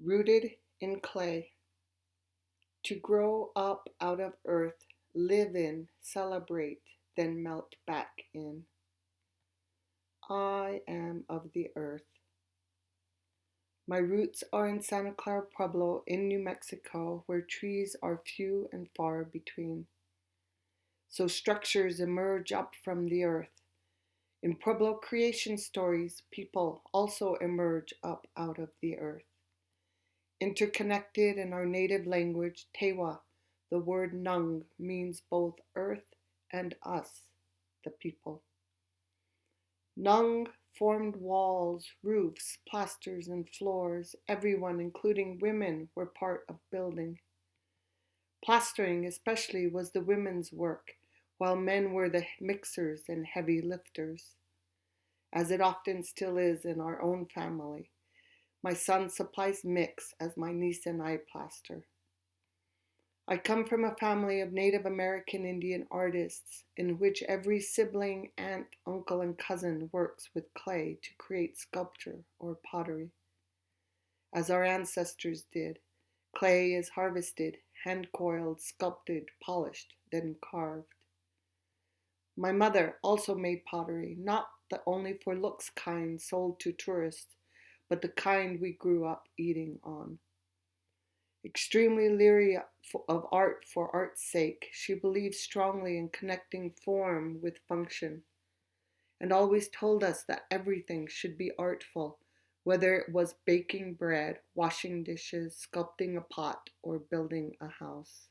Rooted in clay, to grow up out of earth, live in, celebrate, then melt back in. I am of the earth. My roots are in Santa Clara Pueblo in New Mexico, where trees are few and far between. So structures emerge up from the earth. In Pueblo creation stories, people also emerge up out of the earth. Interconnected in our native language, Tewa, the word Nung means both earth and us, the people. Nung formed walls, roofs, plasters, and floors. Everyone, including women, were part of building. Plastering, especially, was the women's work, while men were the mixers and heavy lifters, as it often still is in our own family. My son supplies mix as my niece and I plaster. I come from a family of Native American Indian artists in which every sibling, aunt, uncle, and cousin works with clay to create sculpture or pottery. As our ancestors did, clay is harvested, hand coiled, sculpted, polished, then carved. My mother also made pottery, not the only for looks kind sold to tourists, but the kind we grew up eating on. Extremely leery of art for art's sake, she believed strongly in connecting form with function, and always told us that everything should be artful, whether it was baking bread, washing dishes, sculpting a pot, or building a house.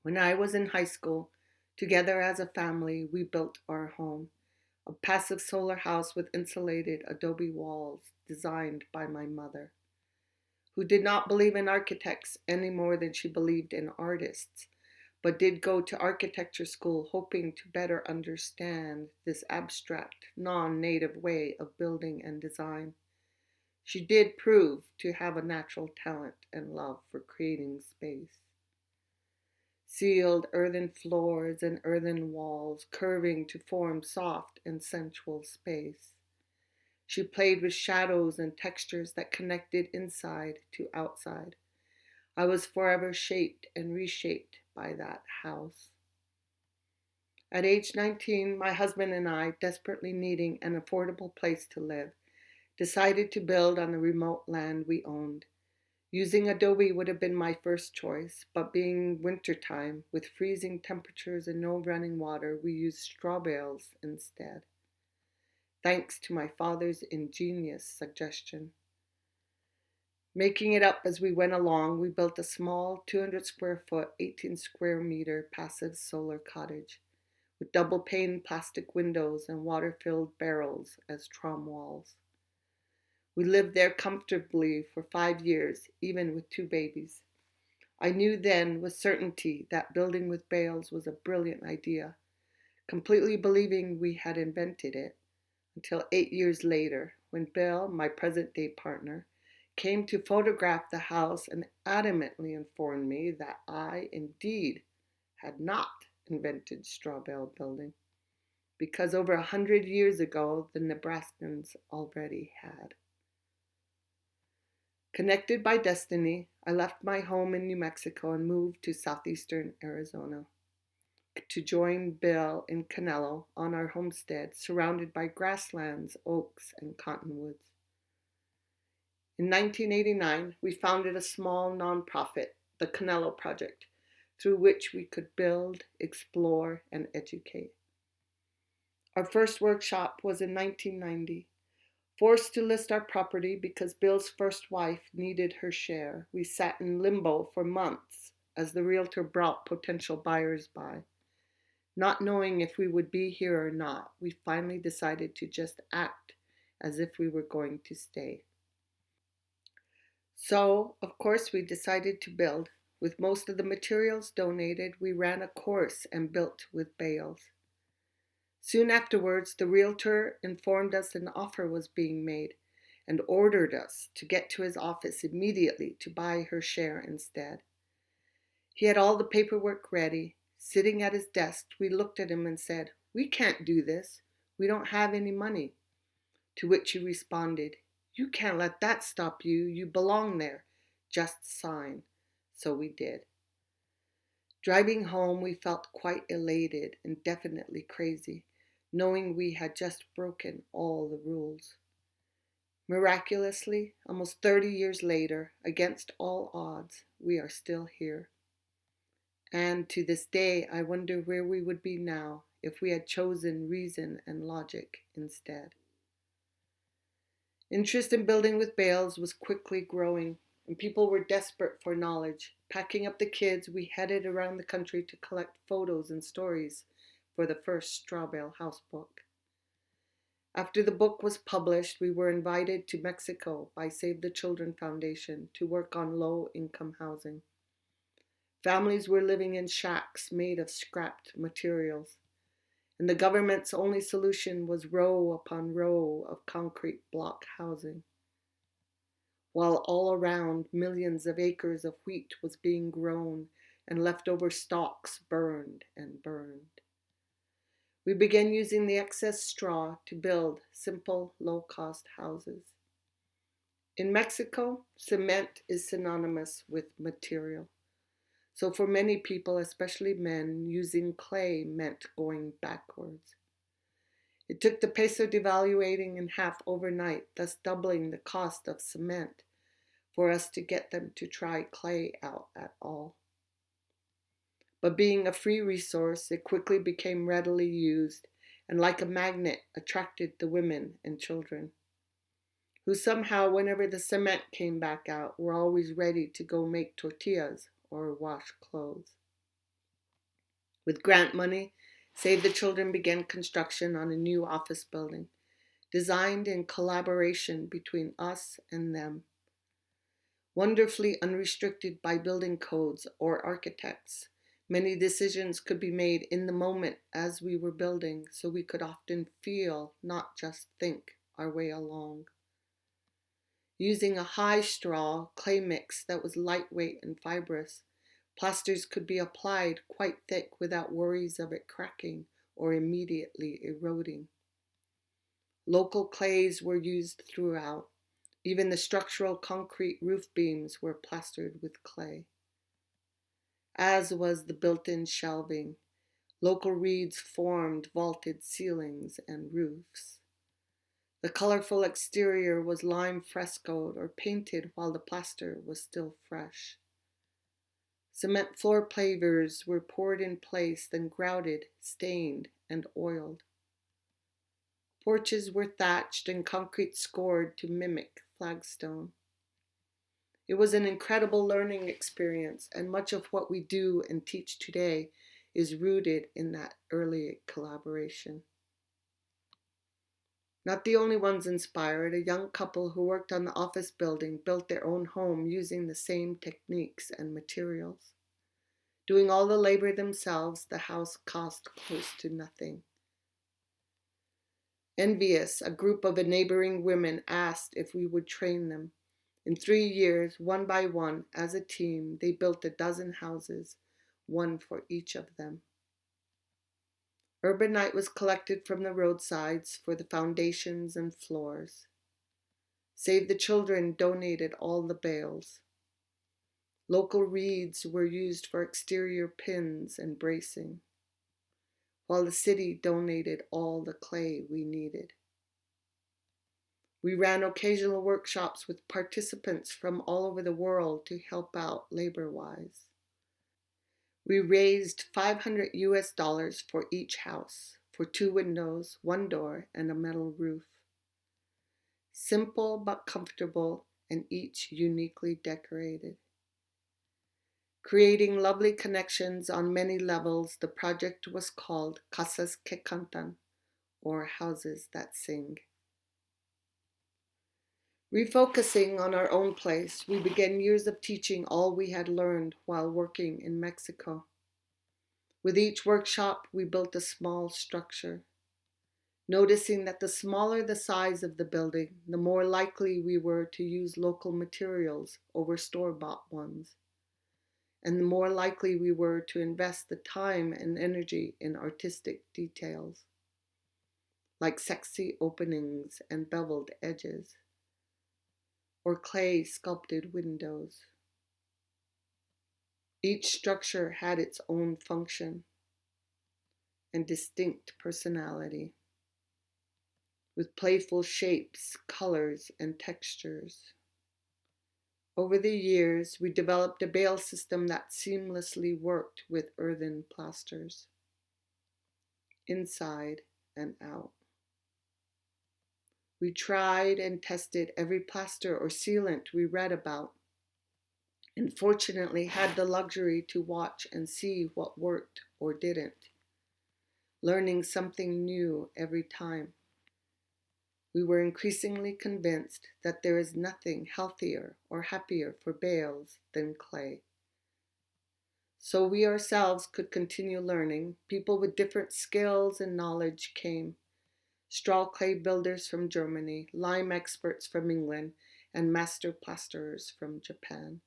When I was in high school, together as a family, we built our home, a passive solar house with insulated adobe walls designed by my mother, who did not believe in architects any more than she believed in artists, but did go to architecture school hoping to better understand this abstract, non-native way of building and design. She did prove to have a natural talent and love for creating space. Sealed earthen floors and earthen walls curving to form soft and sensual space. She played with shadows and textures that connected inside to outside. I was forever shaped and reshaped by that house. At age 19, my husband and I, desperately needing an affordable place to live, decided to build on the remote land we owned. Using adobe would have been my first choice, but being wintertime with freezing temperatures and no running water, we used straw bales instead, thanks to my father's ingenious suggestion. Making it up as we went along, we built a small 200 square foot, 18 square meter passive solar cottage with double pane plastic windows and water filled barrels as trom walls. We lived there comfortably for 5 years, even with 2 babies. I knew then with certainty that building with bales was a brilliant idea, completely believing we had invented it, until 8 years later, when Bill, my present day partner, came to photograph the house and adamantly informed me that I indeed had not invented straw bale building, because over 100 years ago the Nebraskans already had. Connected by destiny, I left my home in New Mexico and moved to southeastern Arizona to join Bill in Canelo on our homestead, surrounded by grasslands, oaks, and cottonwoods. In 1989, we founded a small nonprofit, the Canelo Project, through which we could build, explore, and educate. Our first workshop was in 1990. Forced to list our property because Bill's first wife needed her share, we sat in limbo for months as the realtor brought potential buyers by. Not knowing if we would be here or not, we finally decided to just act as if we were going to stay. So, of course, we decided to build. With most of the materials donated, we ran a course and built with bales. Soon afterwards, the realtor informed us an offer was being made and ordered us to get to his office immediately to buy her share instead. He had all the paperwork ready. Sitting at his desk, we looked at him and said, "We can't do this. We don't have any money." To which he responded, You can't let that stop you. You belong there. Just sign. So we did. Driving home, we felt quite elated and definitely crazy, knowing we had just broken all the rules. Miraculously, almost 30 years later, against all odds, we are still here. And to this day, I wonder where we would be now if we had chosen reason and logic instead. Interest in building with bales was quickly growing, and people were desperate for knowledge. Packing up the kids, we headed around the country to collect photos and stories for the first straw bale house book. After the book was published, we were invited to Mexico by Save the Children Foundation to work on low-income housing. Families were living in shacks made of scrapped materials, and the government's only solution was row upon row of concrete block housing. While all around, millions of acres of wheat was being grown and leftover stalks burned and burned. We began using the excess straw to build simple, low-cost houses. In Mexico, cement is synonymous with material. So for many people, especially men, using clay meant going backwards. It took the peso devaluating in half overnight, thus doubling the cost of cement, for us to get them to try clay out at all. But being a free resource, it quickly became readily used and like a magnet attracted the women and children, who somehow, whenever the cement came back out, were always ready to go make tortillas or wash clothes. With grant money, Save the Children began construction on a new office building, designed in collaboration between us and them. Wonderfully unrestricted by building codes or architects, many decisions could be made in the moment as we were building, so we could often feel, not just think, our way along. Using a high straw clay mix that was lightweight and fibrous, plasters could be applied quite thick without worries of it cracking or immediately eroding. Local clays were used throughout. Even the structural concrete roof beams were plastered with clay, as was the built-in shelving. Local reeds formed vaulted ceilings and roofs. The colorful exterior was lime frescoed or painted while the plaster was still fresh. Cement floor pavers were poured in place, then grouted, stained, and oiled. Porches were thatched and concrete scored to mimic flagstone. It was an incredible learning experience, and much of what we do and teach today is rooted in that early collaboration. Not the only ones inspired, a young couple who worked on the office building built their own home using the same techniques and materials. Doing all the labor themselves, the house cost close to nothing. Envious, a group of neighboring women asked if we would train them. In 3 years, one by one, as a team, they built 12 houses, one for each of them. Urbanite was collected from the roadsides for the foundations and floors. Save the Children donated all the bales. Local reeds were used for exterior pins and bracing, while the city donated all the clay we needed. We ran occasional workshops with participants from all over the world to help out labor-wise. We raised $500 for each house, for 2 windows, 1 door, and a metal roof. Simple but comfortable, and each uniquely decorated. Creating lovely connections on many levels, the project was called Casas que Cantan, or Houses That Sing. Refocusing on our own place, we began years of teaching all we had learned while working in Mexico. With each workshop, we built a small structure, noticing that the smaller the size of the building, the more likely we were to use local materials over store-bought ones, and the more likely we were to invest the time and energy in artistic details, like sexy openings and beveled edges. or clay sculpted windows. Each structure had its own function and distinct personality, with playful shapes, colors, and textures. Over the years, we developed a bale system that seamlessly worked with earthen plasters, inside and out. We tried and tested every plaster or sealant we read about, and fortunately had the luxury to watch and see what worked or didn't, learning something new every time. We were increasingly convinced that there is nothing healthier or happier for bales than clay. So we ourselves could continue learning. People with different skills and knowledge came. Straw clay builders from Germany, lime experts from England, and master plasterers from Japan.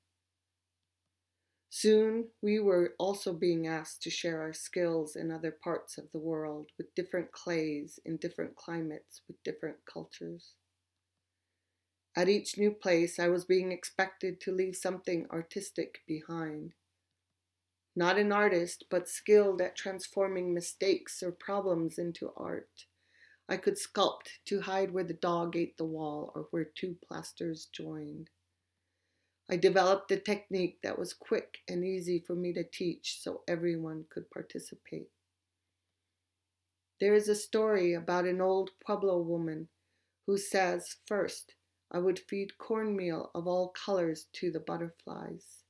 Soon, we were also being asked to share our skills in other parts of the world with different clays in different climates with different cultures. At each new place, I was being expected to leave something artistic behind. Not an artist, but skilled at transforming mistakes or problems into art. I could sculpt to hide where the dog ate the wall or where two plasters joined. I developed a technique that was quick and easy for me to teach so everyone could participate. There is a story about an old Pueblo woman who says, first, I would feed cornmeal of all colors to the butterflies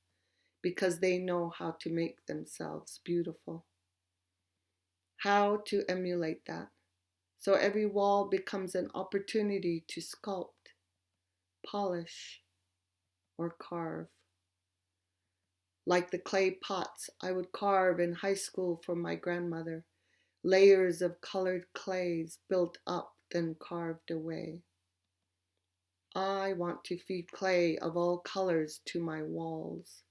because they know how to make themselves beautiful. How to emulate that? So every wall becomes an opportunity to sculpt, polish, or carve. Like the clay pots I would carve in high school for my grandmother, layers of colored clays built up, then carved away. I want to feed clay of all colors to my walls,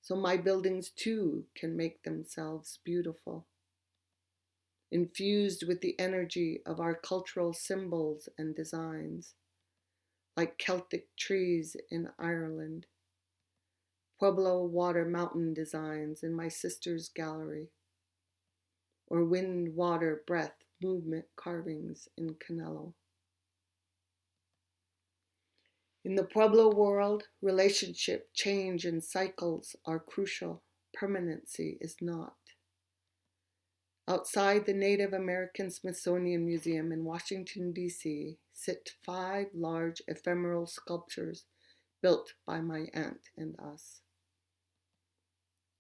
so my buildings too can make themselves beautiful, infused with the energy of our cultural symbols and designs, like Celtic trees in Ireland, Pueblo water mountain designs in my sister's gallery, or wind, water, breath, movement carvings in Canelo. In the Pueblo world, relationship, change, and cycles are crucial. Permanency is not. Outside the Native American Smithsonian Museum in Washington, D.C., sit 5 large ephemeral sculptures built by my aunt and us.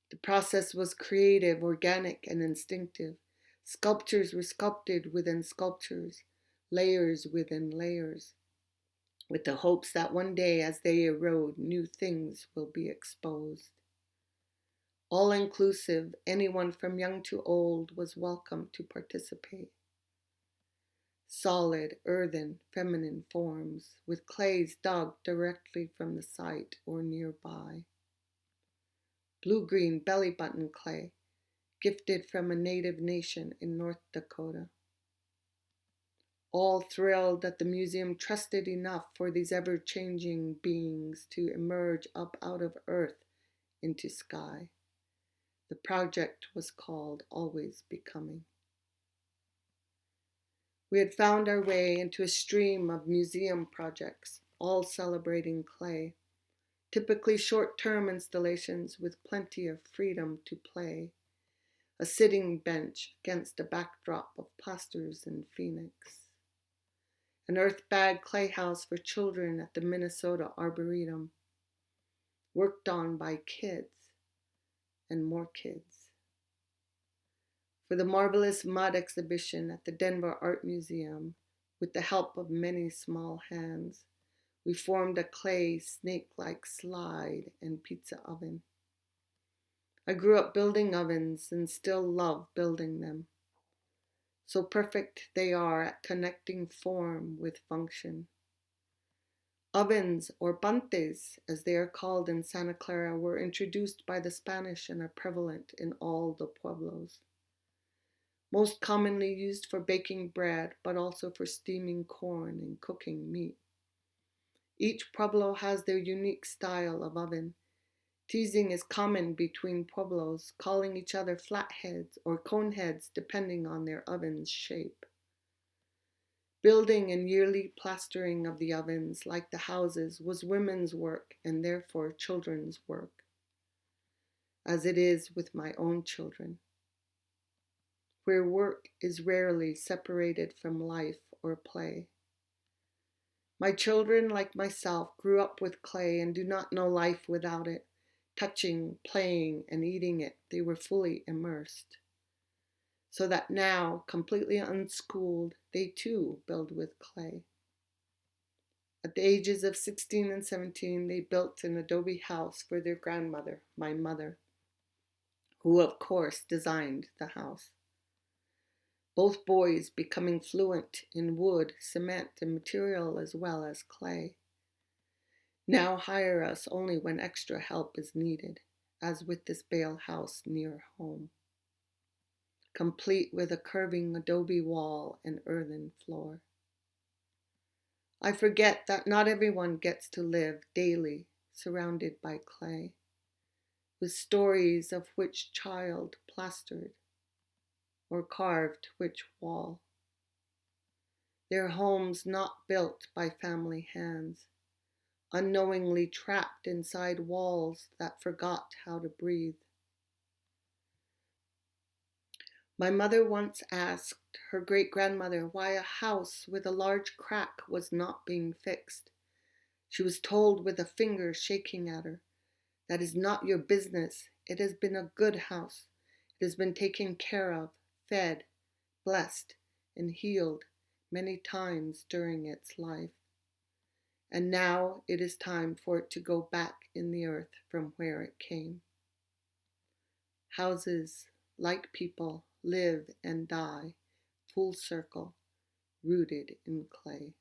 The process was creative, organic, and instinctive. Sculptures were sculpted within sculptures, layers within layers, with the hopes that one day as they erode, new things will be exposed. All inclusive, anyone from young to old was welcome to participate. Solid, earthen, feminine forms, with clays dug directly from the site or nearby. Blue-green belly button clay, gifted from a native nation in North Dakota. All thrilled that the museum trusted enough for these ever-changing beings to emerge up out of earth into sky. The project was called Always Becoming. We had found our way into a stream of museum projects, all celebrating clay, typically short-term installations with plenty of freedom to play. A sitting bench against a backdrop of plasters in Phoenix. An earth bag clay house for children at the Minnesota Arboretum, worked on by kids and more kids. For the marvelous mud exhibition at the Denver Art Museum, with the help of many small hands, we formed a clay snake-like slide and pizza oven. I grew up building ovens and still love building them. So perfect they are at connecting form with function. Ovens, or pantes, as they are called in Santa Clara, were introduced by the Spanish and are prevalent in all the pueblos. Most commonly used for baking bread, but also for steaming corn and cooking meat. Each pueblo has their unique style of oven. Teasing is common between pueblos, calling each other flatheads or coneheads depending on their oven's shape. Building and yearly plastering of the ovens, like the houses, was women's work and therefore children's work, as it is with my own children, where work is rarely separated from life or play. My children, like myself, grew up with clay and do not know life without it. Touching, playing, and eating it, they were fully immersed. So that now, completely unschooled, they too build with clay. At the ages of 16 and 17, they built an adobe house for their grandmother, my mother, who of course designed the house. Both boys becoming fluent in wood, cement, and material as well as clay. Now hire us only when extra help is needed, as with this bale house near home, complete with a curving adobe wall and earthen floor. I forget that not everyone gets to live daily surrounded by clay, with stories of which child plastered or carved which wall. Their homes not built by family hands, unknowingly trapped inside walls that forgot how to breathe. My mother once asked her great-grandmother why a house with a large crack was not being fixed. She was told with a finger shaking at her, "That is not your business. It has been a good house. It has been taken care of, fed, blessed, and healed many times during its life. And now it is time for it to go back in the earth from where it came." Houses, like people, live and die, full circle, rooted in clay.